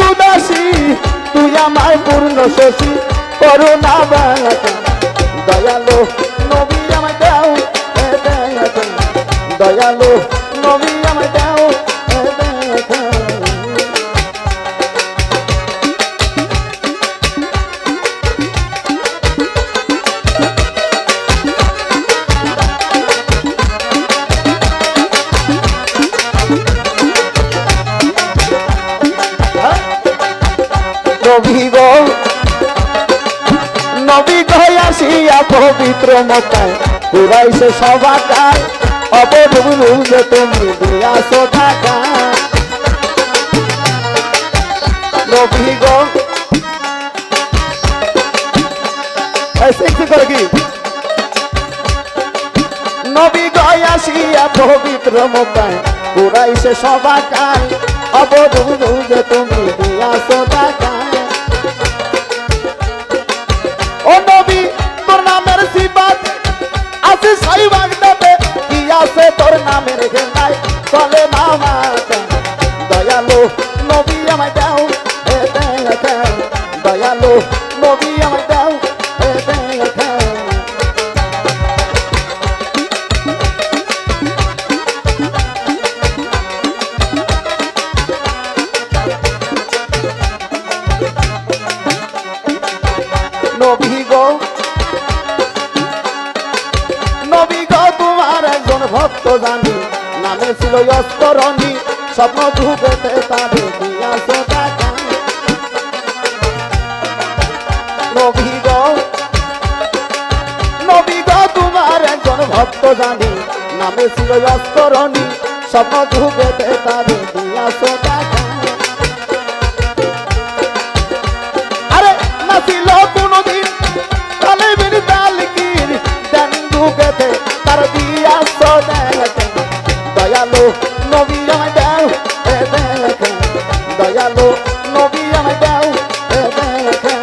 উদাসী তুই আমায় পূর্ণ শশী করুণা বাঁকা দয়ালো নবী আমায় দাও দেখা দয়ালো নবী আমায় দাও দেখা নবী গো নবী আসিয়া পবিত্র মক্কায় পুরাইছে সবাকার অবধূত তুমি দিয়াছো ঢাকা নবী গো করে কি নবী আসিয়া পবিত্র মক্কায় পুরাইছে সবাকার অবধূত তুমি দিয়াছো ঢাকা ও নবী তোর নামের সিবাত আছে সাই বাগদাতে কি আছে তোর নামের গেলাই চলে না মাতা দয়ালো নবী আমায় দাও দেখা দয়ালো নবী আমায় দাও দেখা নবী গো তোমার একজন ভক্ত জানি নামে ছিল অস্তরণী স্বপ্ন ধুবেতে তাদের দিয়াছো টাকা নবী গো তোমার একজন ভক্ত জানি নামে ছিল অস্তরণী স্বপ্ন ধুবেতে তাদের দিয়াছো টাকা আরে নাছিল কোনদিন তালে বিন তালকির দেন দুকেতে তার দিয়াছো দেখা দয়ালো নবী আমায় দাও দেখা দয়ালো নবী আমায় দাও দেখা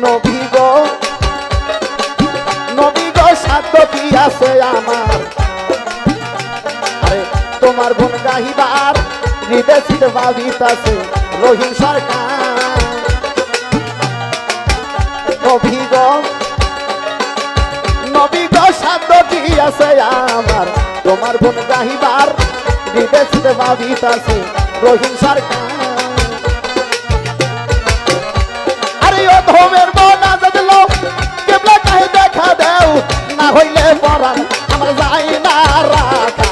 নবী গো সাধ্য কি আছে আমার আরে তোমার গুণ গাহিবার হৃদয় ছিল ভাবিতাছে রহিম সরকার নবী গো সাধ্য কি আছে আমার তোমার গুণ গাহিবার হৃদয় ছিল ভাবিতাছে রহিম সরকার আরে ও ধোমের বনা যদলো কেবলা কাহে দেখা দাও না হইলে পরাণ আমার যায় না রাখা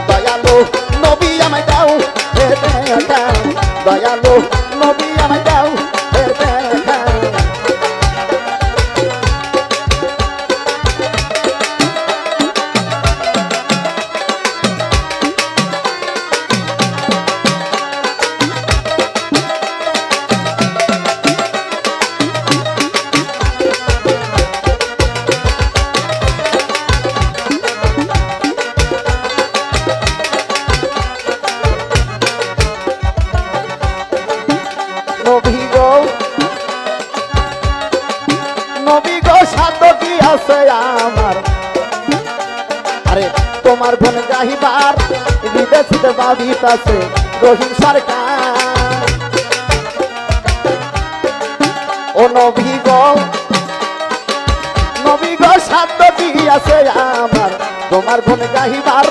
দয়ালো নবী আমায় দাও দেখা দয়ালো নবী আমায় দাও দেখা নবী গো সাধ্য কি আছে আমার আরে তোমার গুণ গাহিবার হৃদয় ছিল ভাবিতাছে রহিম সরকার ও নবী গো সাধ্য কি আছে আমার তোমার গুণ গাহিবার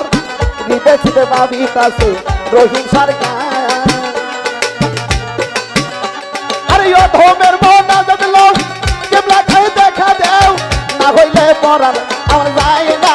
হৃদয় ছিল ভাবিতাছে রহিম সরকার আরে ও ধোমের বনা যদলো কেবলা খাই দেখা দেও না হইলে পরাণ আমার যায় না